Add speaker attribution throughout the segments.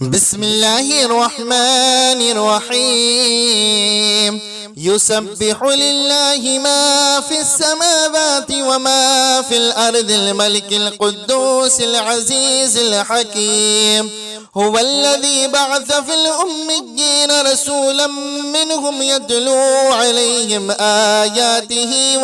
Speaker 1: بسم الله الرحمن الرحيم. يسبح لله ما في السماوات وما في الأرض الملك القدوس العزيز الحكيم. هو الذي بعث في الأميين رسولا منهم يتلو عليهم آياته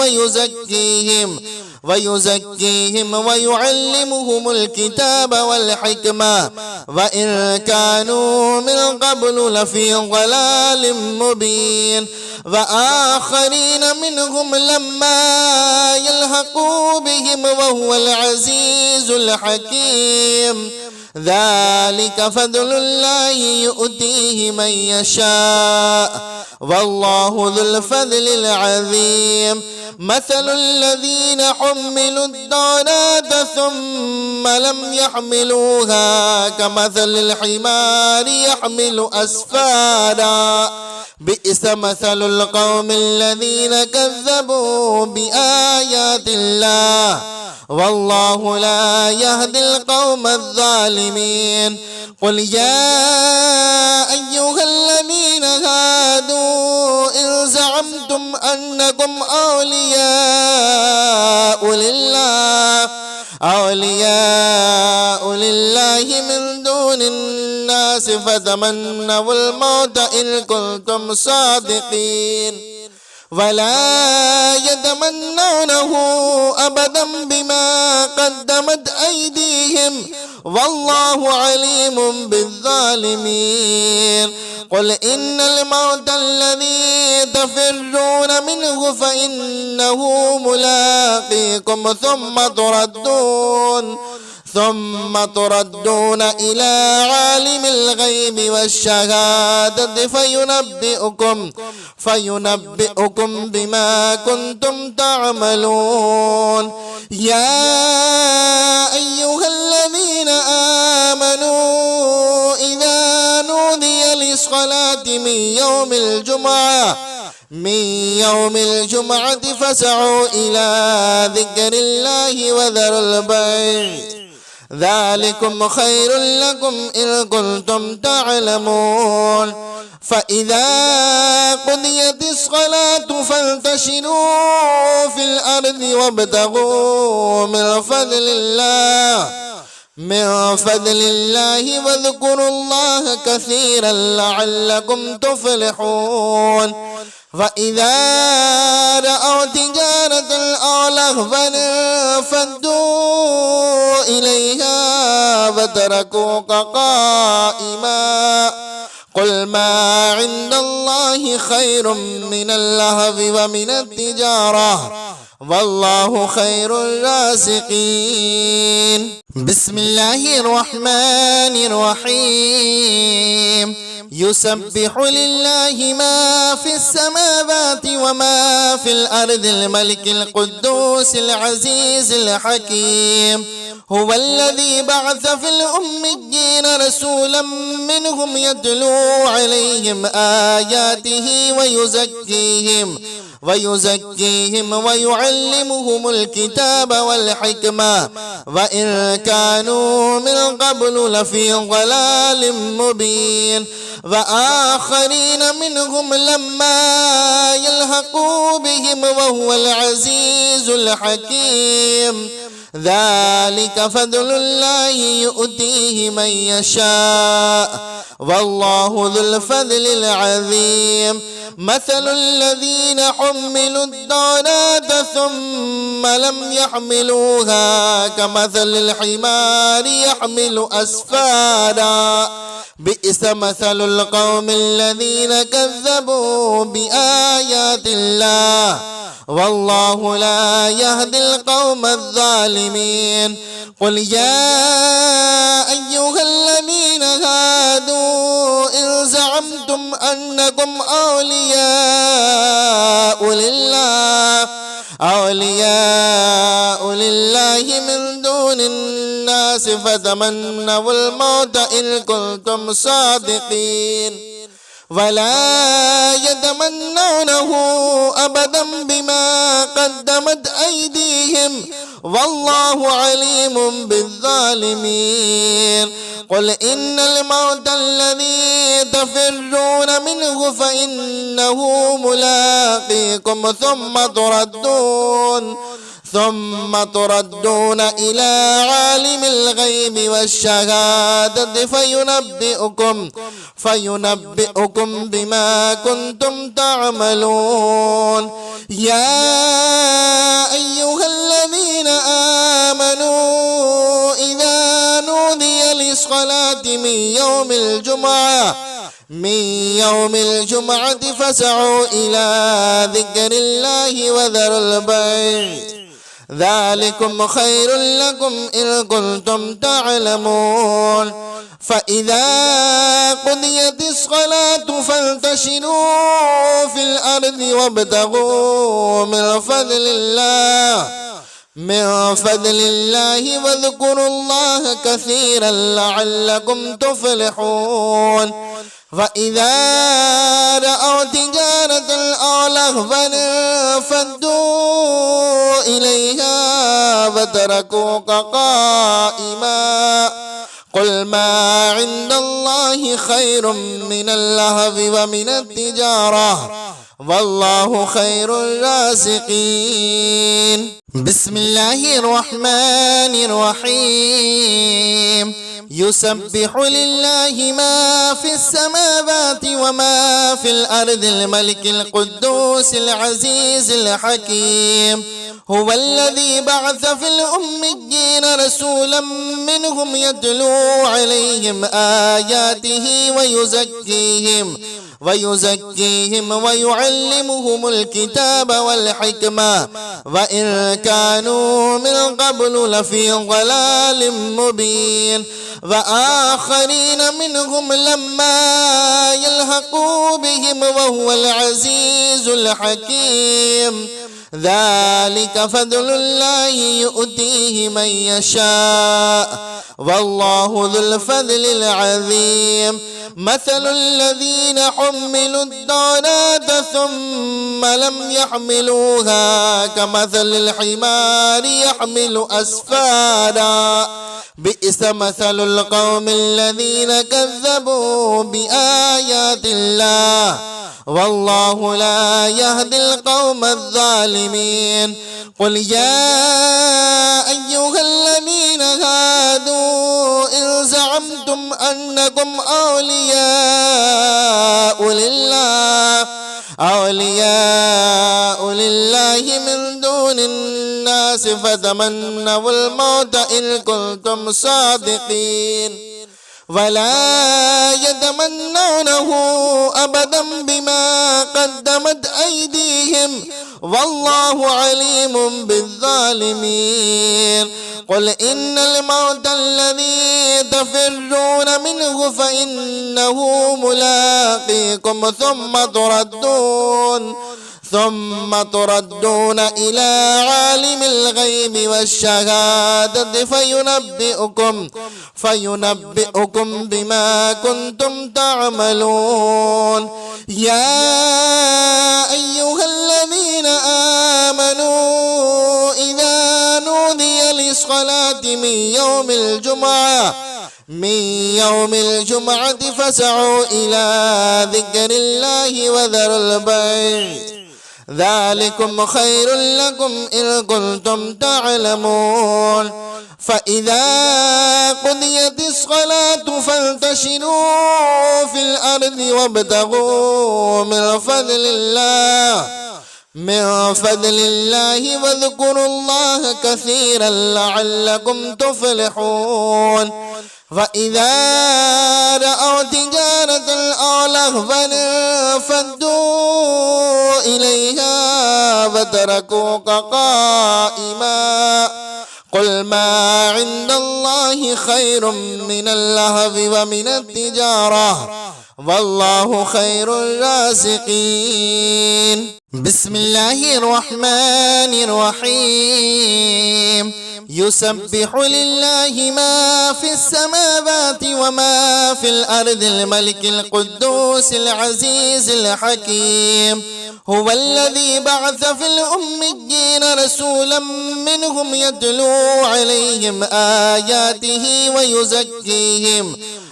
Speaker 1: ويزكيهم ويعلمهم الكتاب والحكمة وإن كانوا من قبل لفي ضلال مبين وآخرين منهم لما يلحقوا بهم وهو العزيز الحكيم. ذلك فضل الله يؤتيه من يشاء والله ذو الفضل العظيم. مثل الذين حملوا التوراة ثم لم يحملوها كمثل الحمار يحمل أسفارا بئس مثل القوم الذين كذبوا بآيات الله والله لا يهدي القوم الظالمين. قل يا أيها الذين هادوا إن زعمتم أنكم أولياء لله من دون الناس فتمنوا الموت إن كنتم صادقين ولا يتمنونه أبدا بما قدمت أيديهم والله عليم بالظالمين. قل إن الموت الذي تفرون منه فإنه ملاقيكم ثم تردون إلى عالم الغيب والشهادة فينبئكم بما كنتم تعملون. يا أيها الذين آمنوا إذا نودي للصلاة من يوم الجمعة فاسعوا إلى ذكر الله وذروا البيع ذلكم خير لكم إن كنتم تعلمون. فإذا قضيت الصلاة فانتشروا في الأرض وابتغوا من فضل الله واذكروا الله كثيرا لعلكم تفلحون. وإذا رأوا تجارة أو لهوا انفضوا إليها وتركوك قائما قل ما عند الله خير من اللهو ومن التجارة والله خير الرازقين. بسم الله الرحمن الرحيم. يسبح لله ما في السماوات وما في الأرض الملك القدوس العزيز الحكيم. هو الذي بعث في الأميين رسولا منهم يتلو عليهم آياته ويزكيهم ويعلمهم الكتاب والحكمة وإن كانوا من قبل لفي ضلال مبين وآخرين منهم لما يلحقوا بهم وهو العزيز الحكيم. ذلك فضل الله يؤتيه من يشاء والله ذو الفضل العظيم. مثل الذين حملوا التوراة ثم لم يحملوها كمثل الحمار يحمل أسفارا بئس مثل القوم الذين كذبوا بآيات الله والله لا يهدي القوم الظالمين. قل يا أيها الذين هادوا إن زعمتم أنكم أولياء لله من دون الناس فتمنوا الموت إن كنتم صادقين ولا يتمنونه أبدا بما قدمت أيديهم والله عليم بالظالمين. قل إن الموت الذي تفرون منه فإنه ملاقيكم ثم تردون إلى عالم الغيب والشهادة فينبئكم بما كنتم تعملون. يا أيها الذين آمنوا إذا نودي للصلاة من يوم الجمعة فاسعوا إلى ذكر الله وذروا البيع ذلكم خير لكم إن كنتم تعلمون. فإذا قضيت الصلاة فانتشروا في الأرض وابتغوا من فضل الله واذكروا الله كثيرا لعلكم تفلحون. فإذا رأوا تجارة أو لهوا انفضوا إليها وتركوك قائما. قل ما عند الله خير من اللهو ومن التجارة والله خير الرازقين. بسم الله الرحمن الرحيم. يسبح لله ما في السماوات وما في الأرض الملك القدوس العزيز الحكيم. هو الذي بعث في الأميين رسولا منهم يتلو عليهم آياته ويزكيهم ويعلمهم الكتاب والحكمة وإن كانوا من قبل لفي ضلال مبين. وآخرين منهم لما يلحقوا بهم وهو العزيز الحكيم. ذلك فضل الله يؤتيه من يشاء والله ذو الفضل العظيم. مثل الذين حملوا التوراة ثم لم يحملوها كمثل الحمار يحمل أسفارا بئس مثل القوم الذين كذبوا بآيات الله والله لا يهدي القوم الظالمين. قل يا أيها الذين هادوا إن زعمتم أنكم أولياء لله من دون الناس فتمنوا الموت إن كنتم صادقين ولا يتمنونه أبدا بما قدمت أيديهم والله عليم بالظالمين. قل إن الموت الذي تفرون منه فإنه ملاقيكم ثم تردون إلى عالم الغيب والشهادة فينبئكم بما كنتم تعملون. يا أيها الذين آمنوا إذا نودي للصلاة من يوم الجمعة فاسعوا إلى ذكر الله وذروا البيع ذلكم خير لكم إن كنتم تعلمون. فإذا قضيت الصلاة فانتشروا في الأرض وابتغوا من فضل الله واذكروا الله كثيرا لعلكم تفلحون. فإذا رأوا تجارة أو لهوا انفضوا إليها وتركوك قائما. قل ما عند الله خير من اللهو ومن التجارة والله خير الرازقين. بسم الله الرحمن الرحيم. يسبح لله ما في السماوات وما في الأرض الملك القدوس العزيز الحكيم هو الذي بعث في الأميين رسولا منهم يتلو عليهم آياته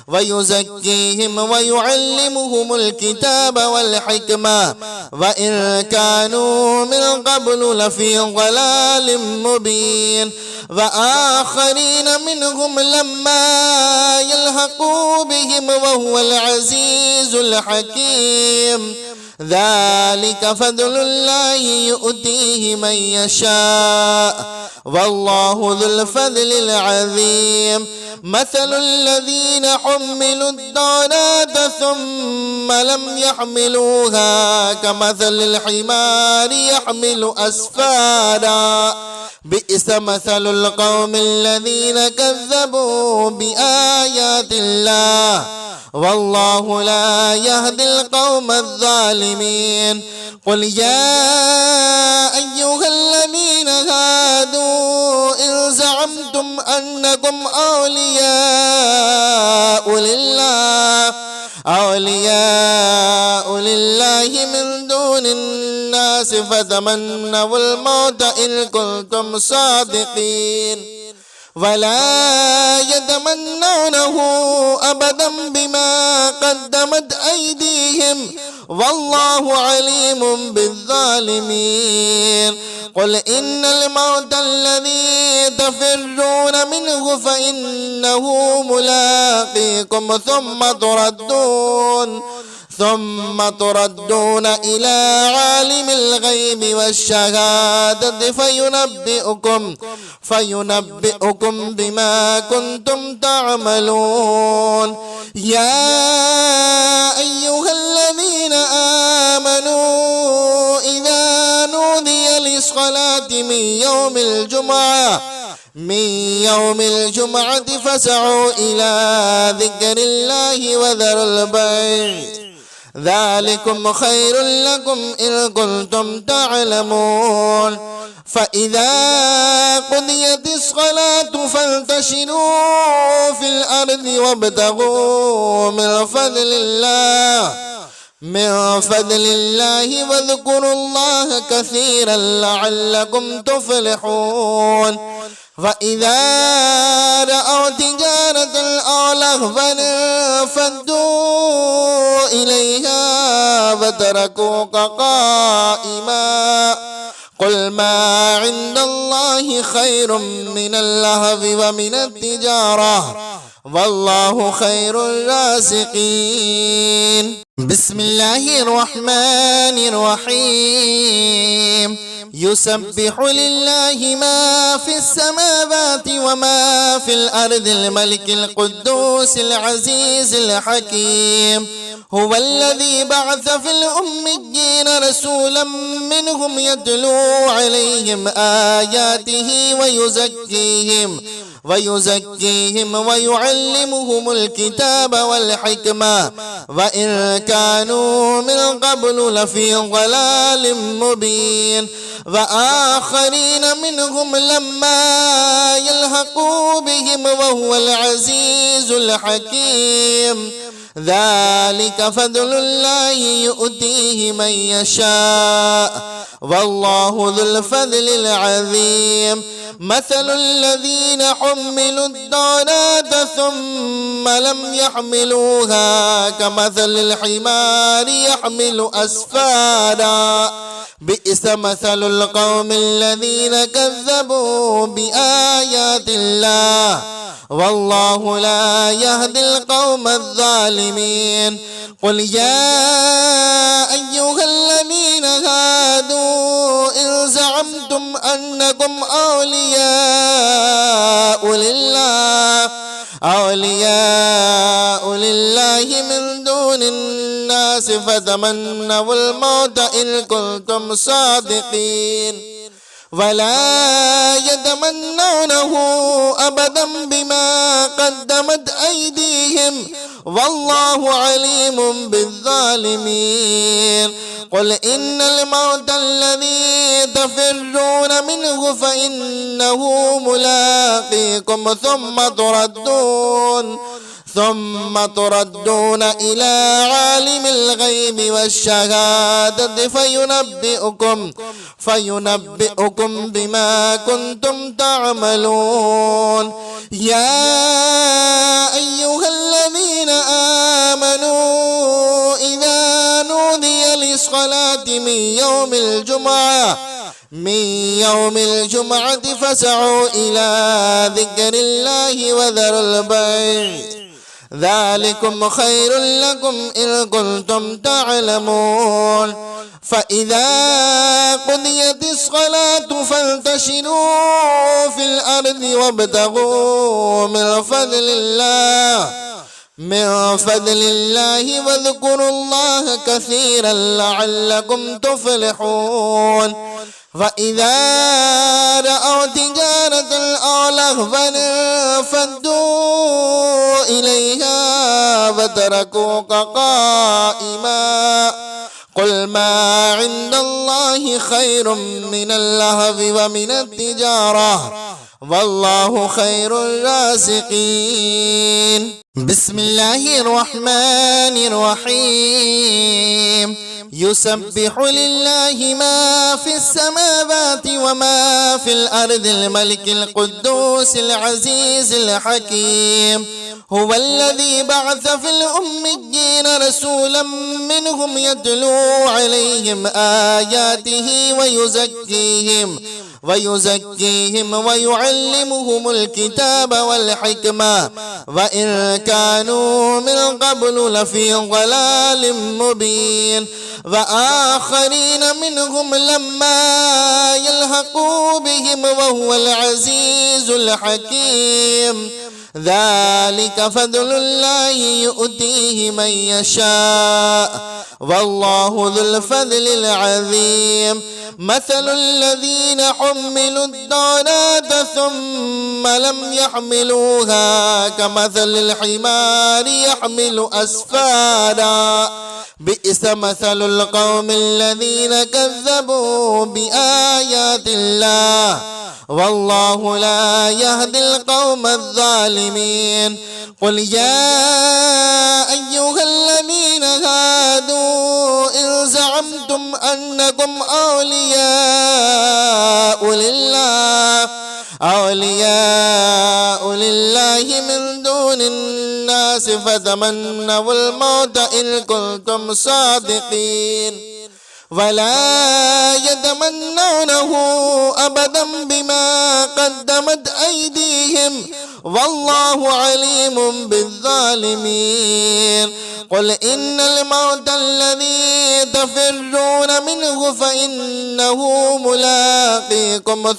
Speaker 1: ويزكيهم ويعلمهم الكتاب والحكمة وإن كانوا من قبل لفي ضلال مبين وآخرين منهم لما يلحقوا بهم وهو العزيز الحكيم ذلك فضل الله يؤتيه من يشاء والله ذو الفضل العظيم مثل الذين حملوا التوراة ثم لم يحملوها كمثل الحمار يحمل أسفارا بئس مثل القوم الذين كذبوا بآيات الله والله لا يهدي القوم الظالمين قل يا أيها الذين هادوا إن زعمتم أنكم أولياء لله من دون الناس فتمنوا الموت إن كنتم صادقين ولا يتمنونه أبدا بما قدمت أيديهم والله عليم بالظالمين قل إن الموت الذي تفرون منه فإنه ملاقيكم ثم تردون إلى عالم الغيب والشهادة فينبئكم بما كنتم تعملون يا أيها الذين آمنوا إذا نودي للصلاة من يوم الجمعة فاسعوا إلى ذكر الله وذروا البيع ذلكم خير لكم إن كنتم تعلمون فإذا قضيت الصلاة فانتشروا في الأرض وابتغوا من فضل الله واذكروا الله كثيرا لعلكم تفلحون فإذا رأوا تجارة أو لهوا انفضوا إليها وتركوك قائما قل ما عند الله خير من اللهو ومن التجارة والله خير الرازقين بسم الله الرحمن الرحيم يسبح لله ما في السماوات وما في الأرض الملك القدوس العزيز الحكيم هو الذي بعث في الأميين رسولا منهم يتلو عليهم آياته ويزكيهم ويعلمهم الكتاب والحكمة وإن كانوا من قبل لفي ضلال مبين وآخرين منهم لما يلحقوا بهم وهو العزيز الحكيم ذلك فضل الله يؤتيه من يشاء والله ذو الفضل العظيم مثل الذين حملوا التوراة ثم لم يحملوها كمثل الحمار يحمل أسفارا بئس مثل القوم الذين كذبوا بآيات الله والله لا يهدي القوم الظالمين قل يا أيها الذين هادوا إن زعمتم أنكم أولياء لله من دون الناس فتمنوا الموت إن كنتم صادقين ولا يتمنونه أبدا بما قدمت أيديهم والله عليم بالظالمين قل إن الموت الذي تفرون منه فإنه ملاقيكم ثم تردون إلى عالم الغيب والشهادة فينبئكم بما كنتم تعملون. يا أيها الذين آمنوا إذا نودي للصلاة من يوم الجمعة فاسعوا إلى ذكر الله وذروا البيع ذلكم خير لكم إن كنتم تعلمون. فإذا قضيت الصلاة فانتشروا في الأرض وابتغوا من فضل الله واذكروا الله كثيرا لعلكم تفلحون. فإذا رأوا تجارة أو لهوا انفضوا إليها وتركوك قائما قل ما عند الله خير من اللهو ومن التجارة والله خير الرازقين. بسم الله الرحمن الرحيم. يسبح لله ما في السماوات وما في الأرض الملك القدوس العزيز الحكيم. هو الذي بعث في الأميين رسولا منهم يتلو عليهم آياته ويزكيهم ويعلمهم الكتاب والحكمة وإن كانوا من قبل لفي ضلال مبين. وآخرين منهم لما يلحقوا بهم وهو العزيز الحكيم. ذلك فضل الله يؤتيه من يشاء والله ذو الفضل العظيم. مثل الذين حملوا التوراة ثم لم يحملوها كمثل الحمار يحمل أسفارا بئس مثل القوم الذين كذبوا بآيات الله والله لا يهدي القوم الظالمين. قل يا أيها الذين هادوا إن زعمتم أنكم أولياء لله من دون الناس فتمنوا الموت إن كنتم صادقين ولا يتمنونه أبدا بما قدمت أيديهم والله عليم بالظالمين. قل إن الموت الذي تفرون منه فإنه ملاقيكم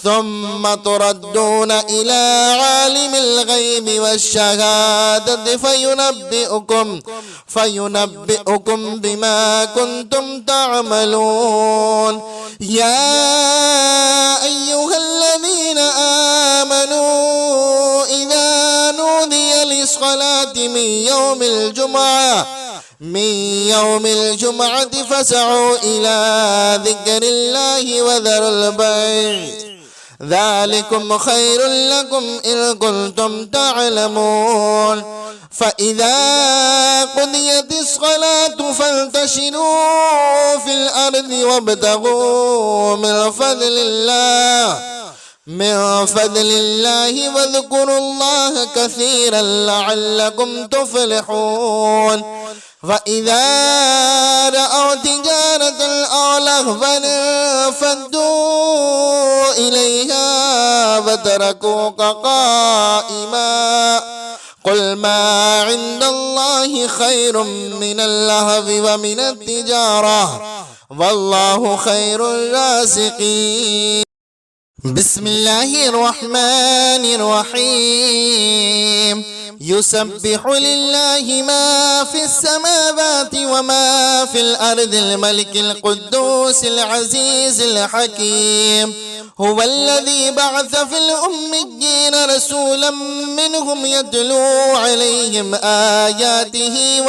Speaker 1: ثم تردون إلى عالم الغيب والشهادة فينبئكم بما كنتم تعملون. يا أيها الذين آمنوا إذا نودي للصلاة من يوم الجمعة فاسعوا إلى ذكر الله وذروا البيع ذلكم خير لكم إن كنتم تعلمون. فإذا قضيت الصلاة فانتشروا في الأرض وابتغوا من فضل الله واذكروا الله كثيرا لعلكم تفلحون. فإذا رأوا تجارة أو لهوا انفضوا إليها وتركوك قائما قل ما عند الله خير من اللهو ومن التجارة والله خير الرازقين. بسم الله الرحمن الرحيم. يسبح لله ما في السماوات وما في الأرض الملك القدوس العزيز الحكيم. هو الذي بعث في الأميين رسولا منهم يتلو عليهم آياته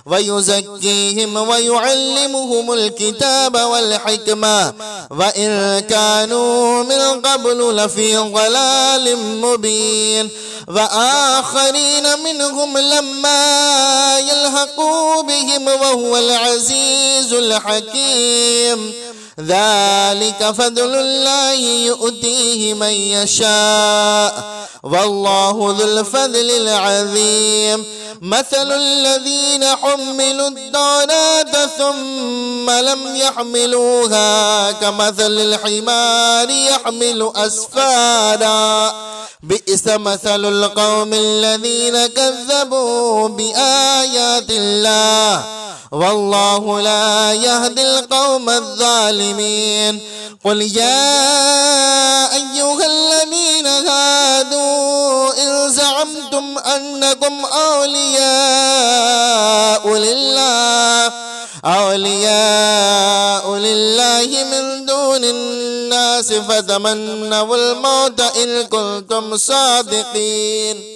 Speaker 1: ويزكيهم ويعلمهم الكتاب والحكمة وإن كانوا من قبل لفي ضلال مبين وآخرين منهم لما يلحقوا بهم وهو العزيز الحكيم ذلك فضل الله يؤتيه من يشاء والله ذو الفضل العظيم مثل الذين حملوا التوراة ثم لم يحملوها كمثل الحمار يحمل أسفارا بئس مثل القوم الذين كذبوا بآيات الله والله لا يهدي القوم الظالمين قل يا أيها الذين هادوا إن زعمتم أنكم أولياء لله من دون الناس فتمنوا الموت إن كنتم صادقين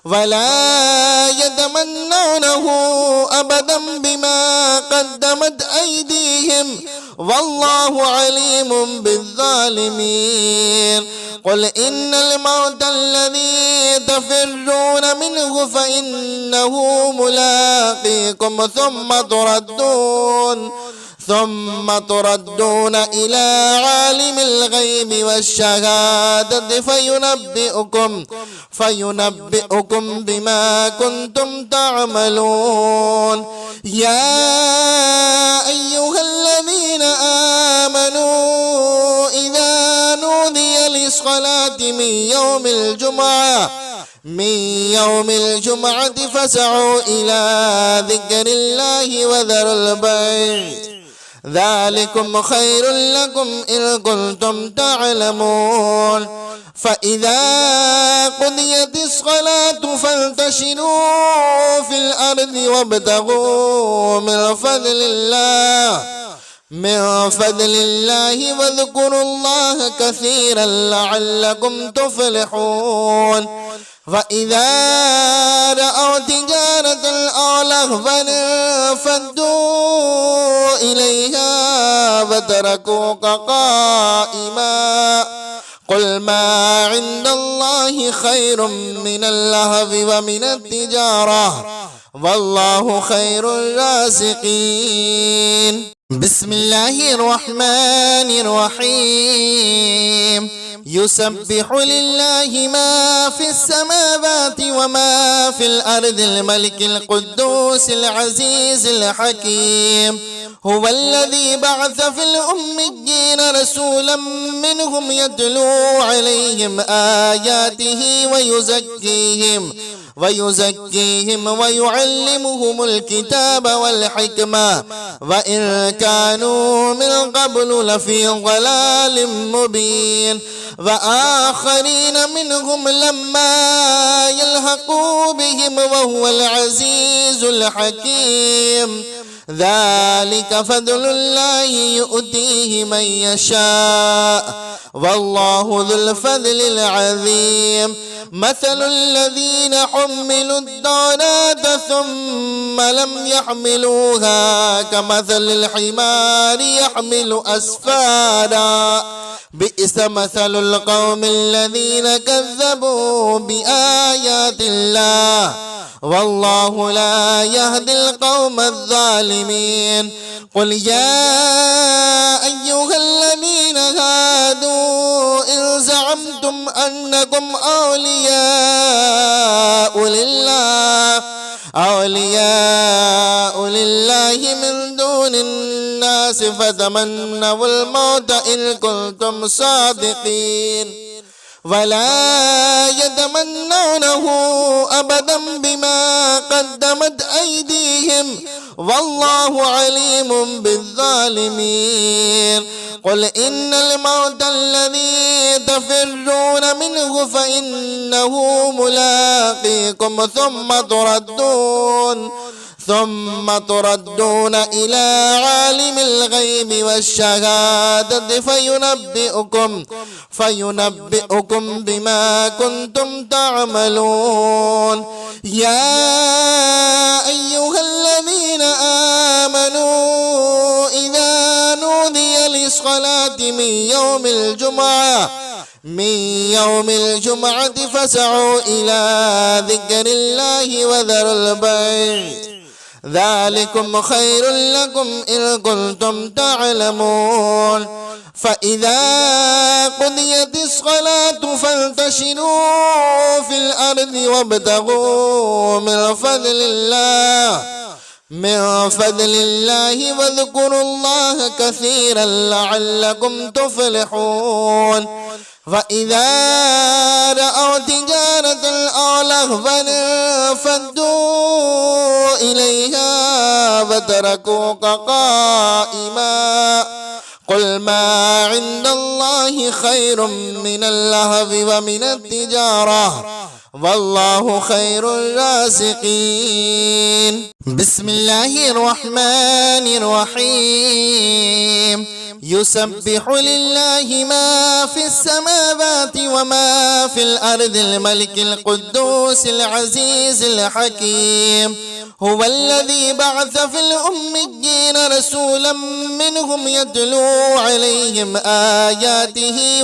Speaker 1: ولا يتمنونه أبدا بما قدمت أيديهم والله عليم بالظالمين قل إن الموت الذي تفرون منه فإنه ملاقيكم ثم تردون إلى عالم الغيب والشهادة فينبئكم بما كنتم تعملون يا أيها الذين آمنوا إذا نودي للصلاة من يوم الجمعة فاسعوا إلى ذكر الله وذروا البيع ذلكم خير لكم إن كنتم تعلمون فإذا قضيت الصلاة فانتشروا في الأرض وابتغوا من فضل الله واذكروا الله كثيرا لعلكم تفلحون فإذا رأوا تجارة أو لهوا انفضوا إليها وتركوك قائما قل ما عند الله خير من اللهو ومن التجارة والله خير الرازقين بسم الله الرحمن الرحيم يسبح لله ما في السماوات وما في الأرض الملك القدوس العزيز الحكيم هو الذي بعث في الأميين رسولا منهم يتلو عليهم آياته ويزكيهم ويعلمهم الكتاب والحكمة وإن كانوا من قبل لفي ضلال مبين وآخرين منهم لما يلحقوا بهم وهو العزيز الحكيم ذلك فضل الله يؤتيه من يشاء والله ذو الفضل العظيم مثل الذين حملوا التوراة ثم لم يحملوها كمثل الحمار يحمل أسفارا بئس مثل القوم الذين كذبوا بآيات الله والله لا يهدي القوم الظالمين قل يا أيها الذين هادوا إن زعمتم أنكم أولياء لله من دون الناس فتمنوا الموت إن كنتم صادقين ولا يتمنونه أبدا بما قدمت أيديهم والله عليم بالظالمين قل إن الموت الذي تفرون منه فإنه ملاقيكم ثم تردون إلى عالم الغيب والشهادة فينبئكم بما كنتم تعملون. يا أيها الذين آمنوا إذا نودي للصلاة من يوم الجمعة فاسعوا إلى ذكر الله وذروا البيع ذلكم خير لكم إن كنتم تعلمون. فإذا قضيت الصلاة فانتشروا في الأرض وابتغوا من فضل الله واذكروا الله كثيرا لعلكم تفلحون. فإذا رأوا تجارة أو لهوا انفضوا إليها وتركوك قائما قل ما عند الله خير من اللهو ومن التجارة والله خير الرازقين. بسم الله الرحمن الرحيم. يسبح لله ما في السماوات وما في الأرض الملك القدوس العزيز الحكيم. هو الذي بعث في الأميين رسولا منهم يتلو عليهم آياته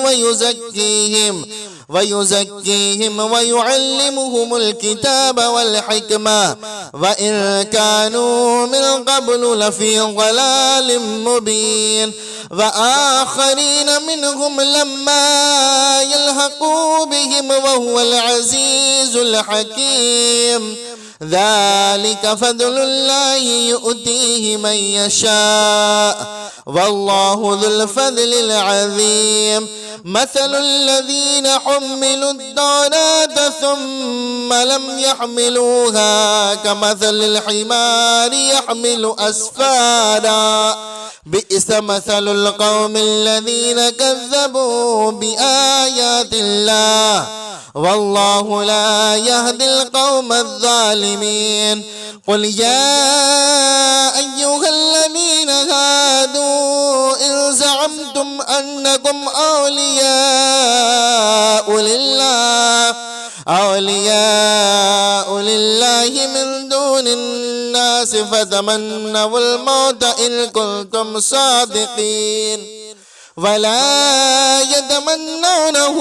Speaker 1: ويزكيهم ويعلمهم الكتاب والحكمة وإن كانوا من قبل لفي ضلال مبين. وآخرين منهم لما يلحقوا بهم وهو العزيز الحكيم. ذلك فضل الله يؤتيه من يشاء والله ذو الفضل العظيم. مثل الذين حملوا التوراة ثم لم يحملوها كمثل الحمار يحمل أسفارا بئس مثل القوم الذين كذبوا بآيات الله والله لا يهدي القوم الظالمين. قل يا أيها الذين هادوا إن زعمتم أنكم أولياء لله من دون الناس فتمنوا الموت إن كنتم صادقين ولا يتمنونه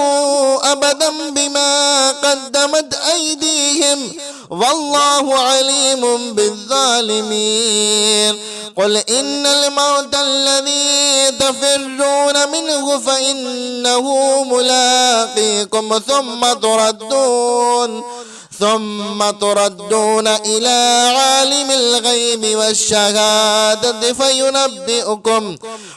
Speaker 1: أبدا بما قدمت أيديهم والله عليم بالظالمين. قل إن الموت الذي تفرون منه فإنه ملاقيكم ثم تردون إلى عالم الغيب والشهادة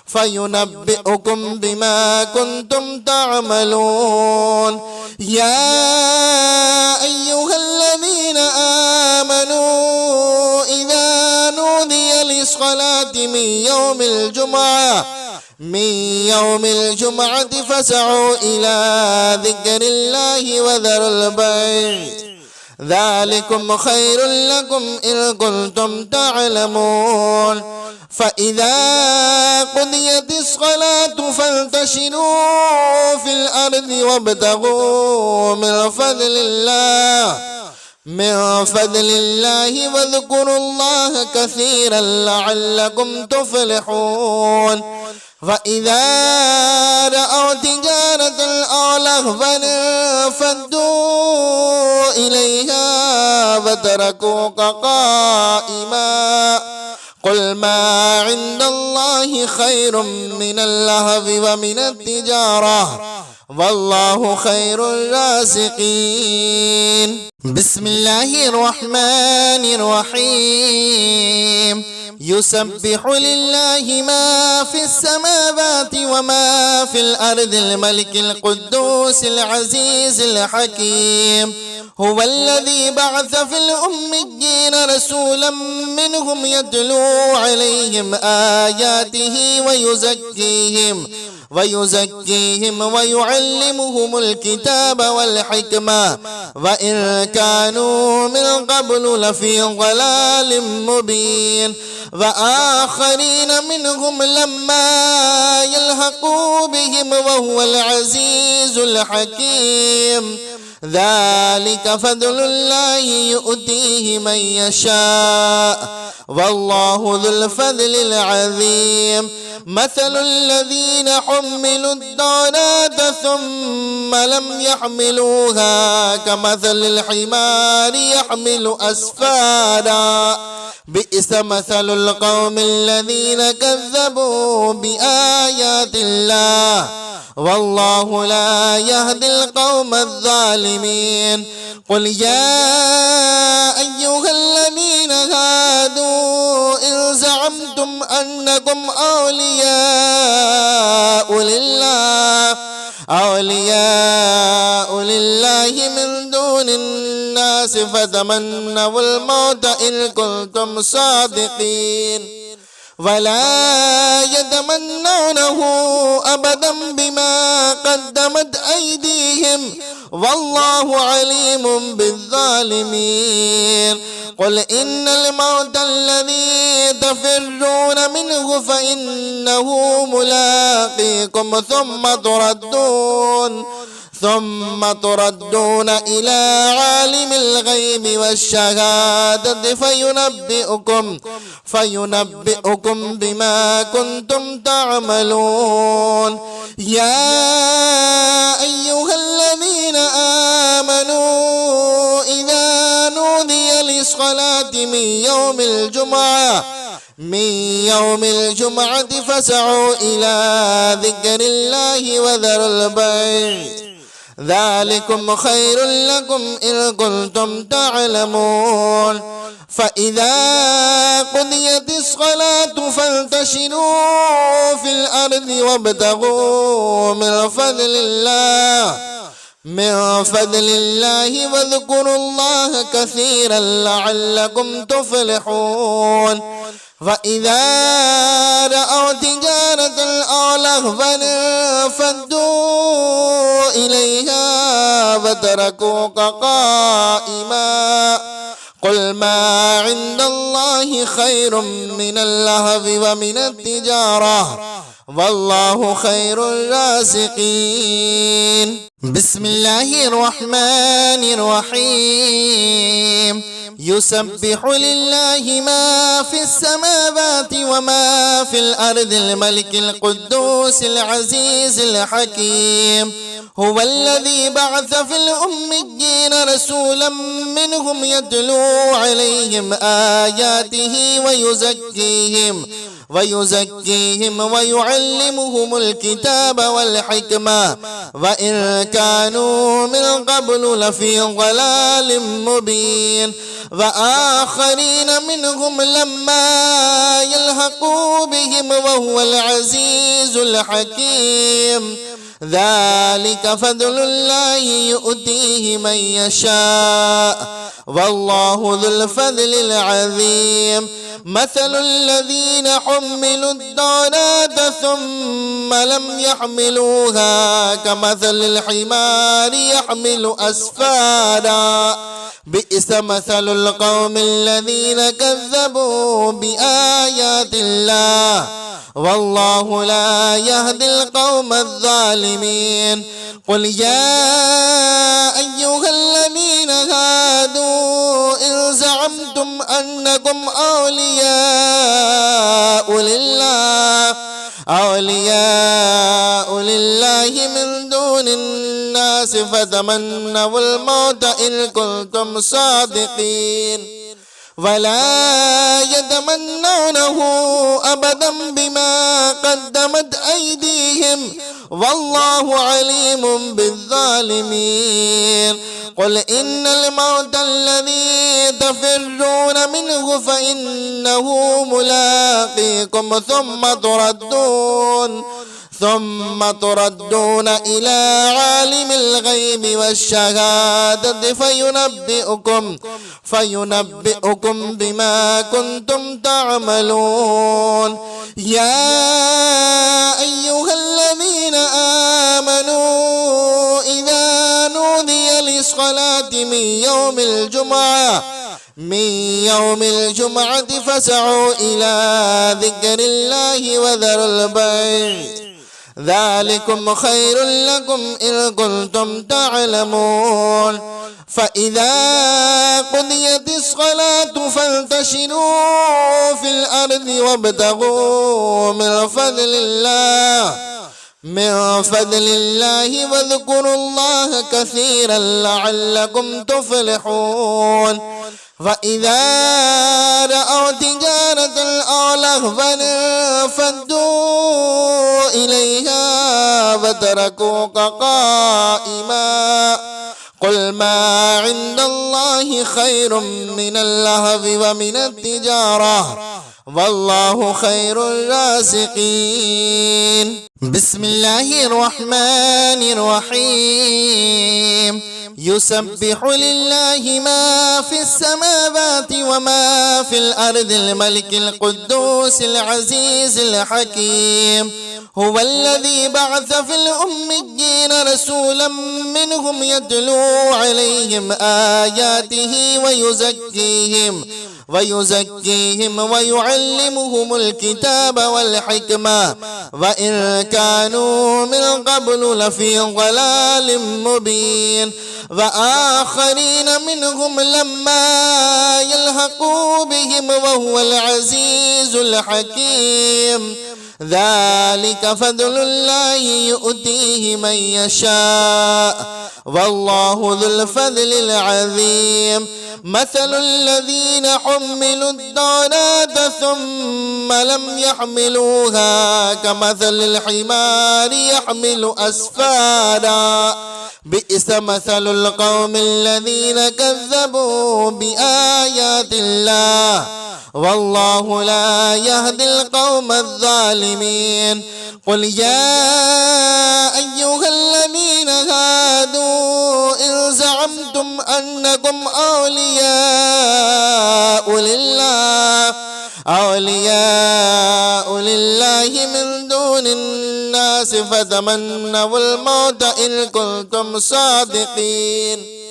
Speaker 1: فينبئكم بما كنتم تعملون. يا أيها الذين آمنوا إذا نودي للصلاة من يوم الجمعة فاسعوا إلى ذكر الله وذروا البيع ذلكم خير لكم إن كنتم تعلمون. فإذا قضيت الصلاة فانتشروا في الأرض وابتغوا من فضل الله واذكروا الله كثيرا لعلكم تفلحون. فإذا رأوا تجارة أو لهوا انفضوا إليها وتركوك قائما قل ما عند الله خير من اللهو ومن التجارة والله خير الرازقين. بسم الله الرحمن الرحيم. يسبح لله ما في السماوات وما في الأرض الملك القدوس العزيز الحكيم. هو الذي بعث في الأميين رسولا منهم يتلو عليهم آياته ويزكيهم ويعلمهم الكتاب والحكمة وإن كانوا من قبل لفي ضلال مبين وآخرين منهم لما يلحقوا بهم وهو العزيز الحكيم ذلك فضل الله يؤتيه من يشاء والله ذو الفضل العظيم مثل الذين حملوا التوراة ثم لم يحملوها كمثل الحمار يحمل أسفارا بئس مثل القوم الذين كذبوا بآيات الله والله لا يهدي القوم الظالمين قل يا أيها الذين هادوا إن زعمتم أنكم أولياء لله من دون الناس فتمنوا الموت إن كنتم صادقين ولا يتمنونه أبدا بما قدمت أيديهم والله عليم بالظالمين قل إن الموت الذي تفرون منه فإنه ملاقيكم ثم تردون إلى عالم الغيب والشهادة فينبئكم بما كنتم تعملون يا أيها الذين آمنوا إذا نودي للصلاة من يوم الجمعة فاسعوا إلى ذكر الله وذروا البيع ذلكم خير لكم إن كنتم تعلمون فإذا قضيت الصلاة فانتشروا في الأرض وابتغوا من فضل الله واذكروا الله كثيرا لعلكم تفلحون فإذا رأوا تجارة أو لهوا انفضوا إليها وتركوك قائما قل ما عند الله خير من اللهو ومن التجارة والله خير الرازقين بسم الله الرحمن الرحيم يسبح لله ما في السماوات وما في الأرض الملك القدوس العزيز الحكيم هو الذي بعث في الأميين رسولا منهم يتلو عليهم آياته ويزكيهم ويعلمهم الكتاب والحكمة وإن كانوا من قبل لفي ضلال مبين وآخرين منهم لما يلحقوا بهم وهو العزيز الحكيم ذلك فضل الله يؤتيه من يشاء والله ذو الفضل العظيم مثل الذين حملوا التوراة ثم لم يحملوها كمثل الحمار يحمل أسفارا بئس مثل القوم الذين كذبوا بآيات الله والله لا يهدي القوم الظالمين قل يا أيها الذين هادوا إن زعمتم أنكم أولياء لله من دون الناس فتمنوا الموت إن كنتم صادقين ولا يتمنونه أبدا بما قدمت أيديهم والله عليم بالظالمين قل إن الموت الذي تفرون منه فإنه ملاقيكم ثم تردون إلى عالم الغيب والشهادة فينبئكم بما كنتم تعملون. يا أيها الذين آمنوا إذا نودي للصلاة من يوم الجمعة فاسعوا إلى ذكر الله وذروا البيع ذلكم خير لكم إن كنتم تعلمون. فإذا قضيت الصلاة فانتشروا في الأرض وابتغوا من فضل الله واذكروا الله كثيرا لعلكم تفلحون. فإذا رأوا تجارة أو لهوا انفضوا إليها وتركوك قائما قل ما عند الله خير من اللهو ومن التجارة والله خير الرازقين. بسم الله الرحمن الرحيم. يسبح لله ما في السماوات وما في الأرض الملك القدوس العزيز الحكيم. هو الذي بعث في الأميين رسولا منهم يتلو عليهم آياته ويزكيهم ويعلمهم الكتاب والحكمة وإن كانوا من قبل لفي ضلال مبين. وآخرين منهم لما يلحقوا بهم وهو العزيز الحكيم. ذلك فضل الله يؤتيه من يشاء والله ذو الفضل العظيم. مثل الذين حملوا التوراة ثم لم يحملوها كمثل الحمار يحمل أسفارا بئس مثل القوم الذين كذبوا بآيات الله والله لا يهدي القوم الظالمين. قل يا أيها الذين هادوا إن زعمتم أنكم أولياء لله من دون الناس فتمنوا الموت إن كنتم صادقين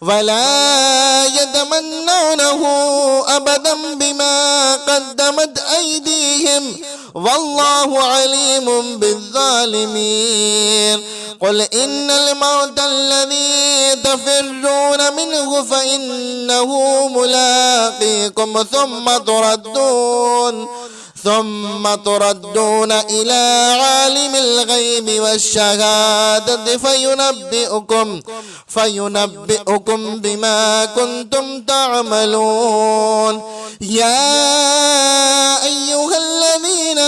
Speaker 1: ولا يتمنونه أبدا بما قدمت أيديهم والله عليم بالظالمين. قل إن الموت الذي تفرون منه فإنه ملاقيكم ثم تردون إلى عالم الغيب والشهادة فينبئكم بما كنتم تعملون. يا أيها الذين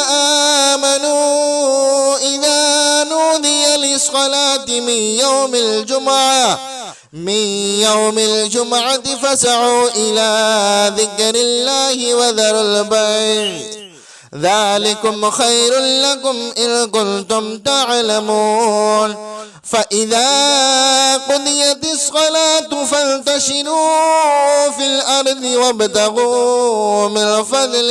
Speaker 1: آمنوا إذا نودي للصلاة من يوم الجمعة فاسعوا إلى ذكر الله وذروا البيع ذلكم خير لكم إن كنتم تعلمون. فإذا قضيت الصلاة فانتشروا في الأرض وابتغوا من فضل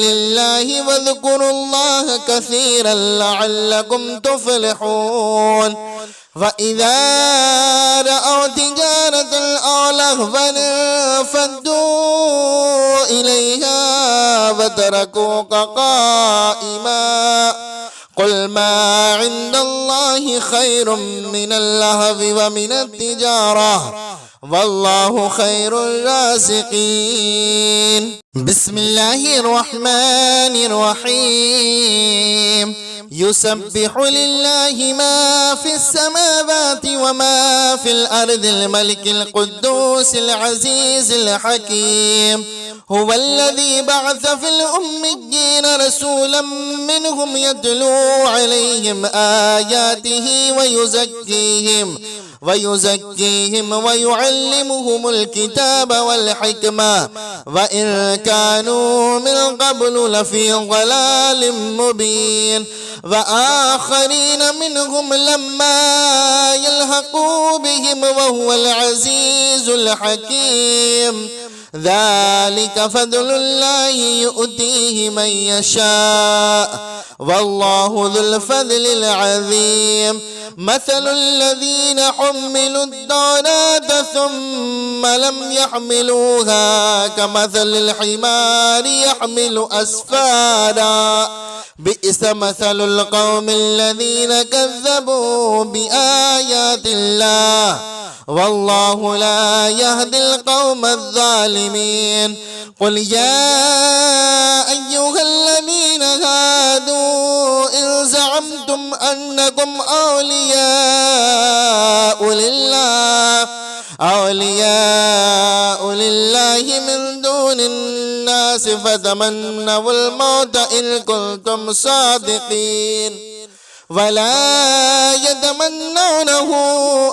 Speaker 1: الله واذكروا الله كثيرا لعلكم تفلحون. فإذا رأوا تجارة أو لهوا انفضوا إليها وتركوك قائما قل ما عند الله خير من اللهو ومن التجارة والله خير الرازقين. بسم الله الرحمن الرحيم. يسبح لله ما في السماوات وما في الأرض الملك القدوس العزيز الحكيم. هو الذي بعث في الأميين رسولا منهم يتلو عليهم آياته ويزكيهم ويعلمهم الكتاب والحكمة وإن كانوا من قبل لفي ضلال مبين وآخرين منهم لما يلحقوا بهم وهو العزيز الحكيم ذلك فضل الله يؤتيه من يشاء والله ذو الفضل العظيم مثل الذين حملوا التوراة ثم لم يحملوها كمثل الحمار يحمل أسفارا بئس مثل القوم الذين كذبوا بآيات الله والله لا يهدي القوم الظالمين قل يا أيها الذين هادوا إن زعمتم أنكم أولياء لله من دون الناس فتمنوا الموت إن كنتم صادقين ولا يتمنونه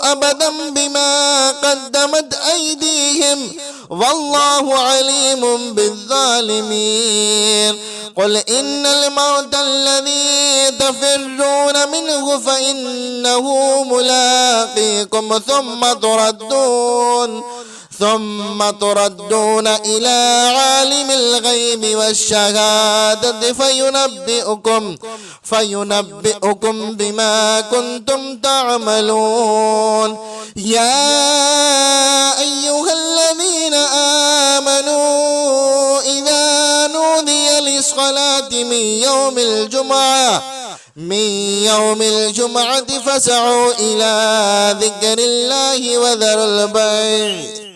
Speaker 1: أبدا بما قدمت أيديهم والله عليم بالظالمين قل إن الموت الذي تفرون منه فإنه ملاقيكم ثم تردون إلى عالم الغيب والشهادة فينبئكم بما كنتم تعملون يا أيها الذين آمنوا إذا نودي للصلاة من يوم الجمعة فاسعوا إلى ذكر الله وذروا البيع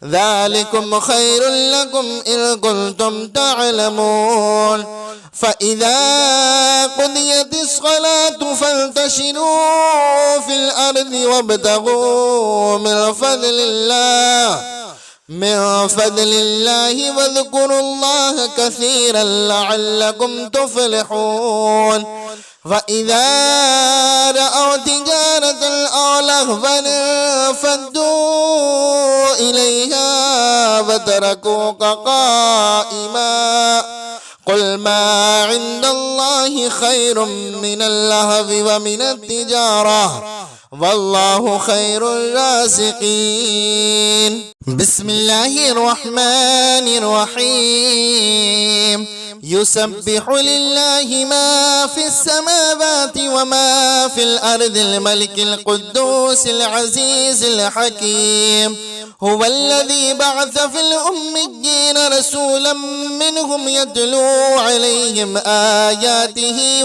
Speaker 1: ذلكم خير لكم إن كنتم تعلمون فإذا قضيت الصلاة فانتشروا في الأرض وابتغوا من فضل الله واذكروا الله كثيرا لعلكم تفلحون فإذا رأوا تجارة أو لهوا انفضوا إليها وتركوك قائما قل ما عند الله خير من اللهو ومن التجارة والله خير الرازقين بسم الله الرحمن الرحيم يسبح لله ما في السماوات وما في الأرض الملك القدوس العزيز الحكيم هو الذي بعث في الأميين رسولا منهم يتلو عليهم آياته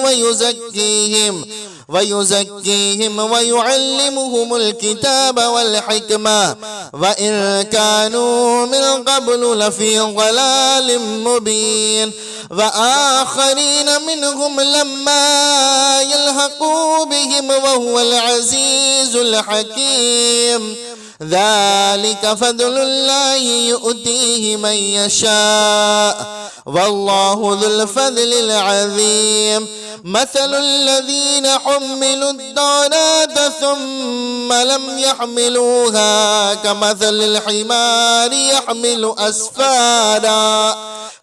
Speaker 1: ويزكيهم ويعلمهم الكتاب والحكمة وإن كانوا من قبل لفي ضلال مبين وآخرين منهم لما يلحقوا بهم وهو العزيز الحكيم ذلك فضل الله يؤتيه من يشاء والله ذو الفضل العظيم مثل الذين حملوا التوراة ثم لم يحملوها كمثل الحمار يحمل أسفارا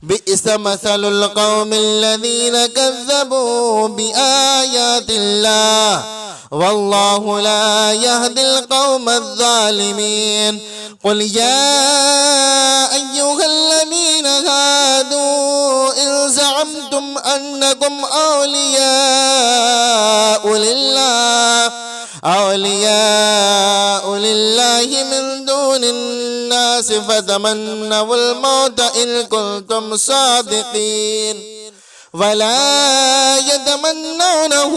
Speaker 1: بئس مثل القوم الذين كذبوا بآيات الله والله لا يهدي القوم الظالمين قل يا أيها الذين هادوا إن زعمتم أنكم أولياء لله من دون الناس فتمنوا الموت إن كنتم صادقين ولا يتمنونه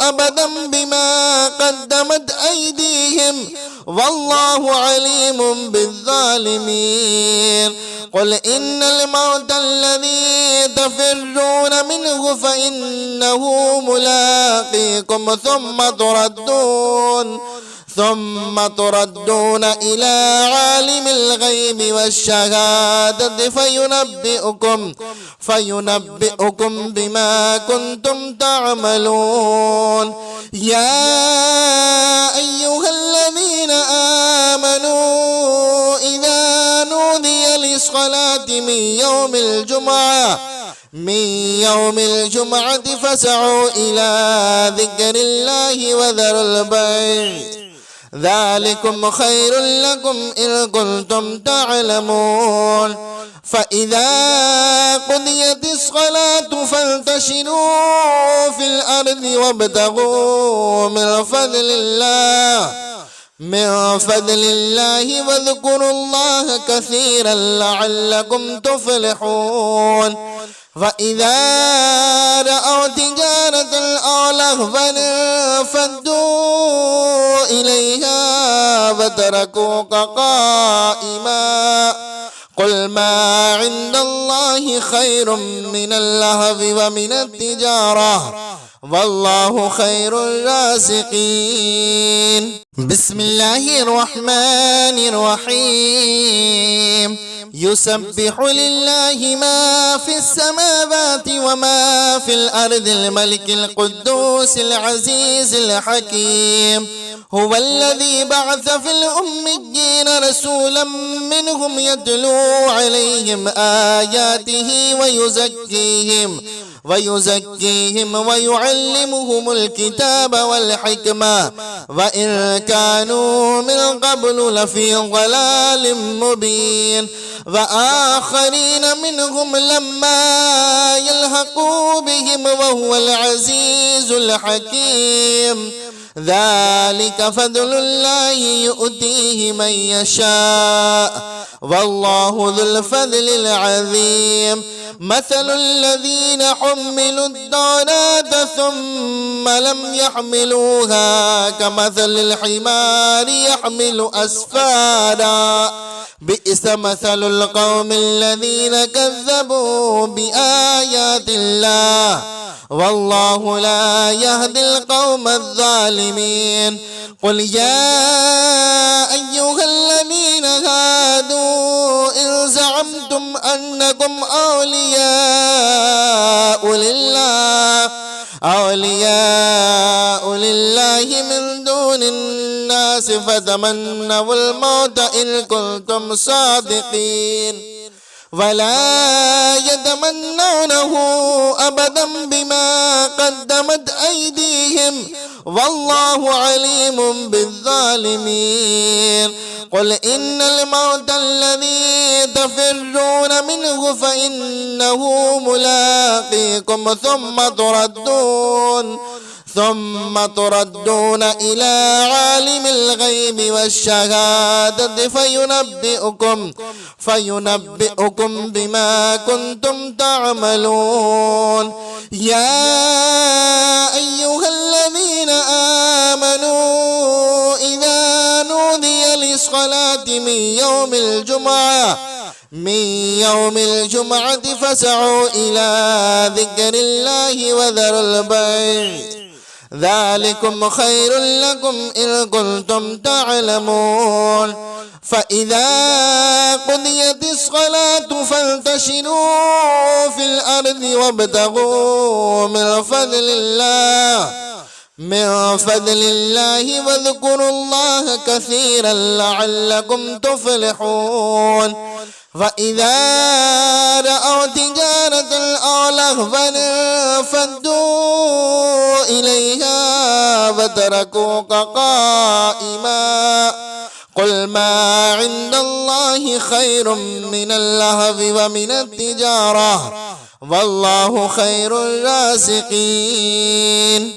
Speaker 1: أبدا بما قدمت أيديهم والله عليم بالظالمين قل إن الموت الذي تفرون منه فإنه ملاقيكم ثم تردون إلى عالم الغيب والشهادة فينبئكم بما كنتم تعملون. يا أيها الذين آمنوا إذا نودي للصلاة من يوم الجمعة فاسعوا إلى ذكر الله وذروا البيع ذلكم خير لكم إن كنتم تعلمون. فإذا قضيت الصلاة فانتشروا في الأرض وابتغوا من فضل الله واذكروا الله كثيرا لعلكم تفلحون. فإذا رأوا تجارة أو لهوا انفضوا إليها وتركوك قائما قل ما عند الله خير من اللهو ومن التجارة والله خير الرازقين. بسم الله الرحمن الرحيم. يسبح لله ما في السماوات وما في الأرض الملك القدوس العزيز الحكيم. هو الذي بعث في الأميين رسولا منهم يتلو عليهم آياته ويزكيهم ويعلمهم الكتاب والحكمة وإن كانوا من قبل لفي ضلال مبين. وآخرين منهم لما يلحقوا بهم وهو العزيز الحكيم. ذلك فضل الله يؤتيه من يشاء والله ذو الفضل العظيم. مثل الذين حملوا التوراة ثم لم يحملوها كمثل الحمار يحمل أسفارا بئس مثل القوم الذين كذبوا بآيات الله والله لا يهدي القوم الظالمين. قل يا أيها الذين هادوا إن زعمتم أنكم أولياء لله من دون الناس فتمنوا الموت إن كنتم صادقين ولا يتمنونه أبدا بما قدمت أيديهم والله عليم بالظالمين. قل إن الموت الذي تفرون منه فإنه ملاقيكم ثم تردون إلى عالم الغيب والشهادة فينبئكم بما كنتم تعملون. يا أيها الذين آمنوا إذا نودي للصلاة من يوم الجمعة فاسعوا إلى ذكر الله وذروا البيع ذلكم خير لكم إن كنتم تعلمون. فإذا قضيت الصلاة فانتشروا في الأرض وابتغوا من فضل الله واذكروا الله كثيرا لعلكم تفلحون. فإذا رأوا تجارة أو لهوا انفضوا إليها وتركوك قائما قل ما عند الله خير من اللهو ومن التجارة والله خير الرازقين.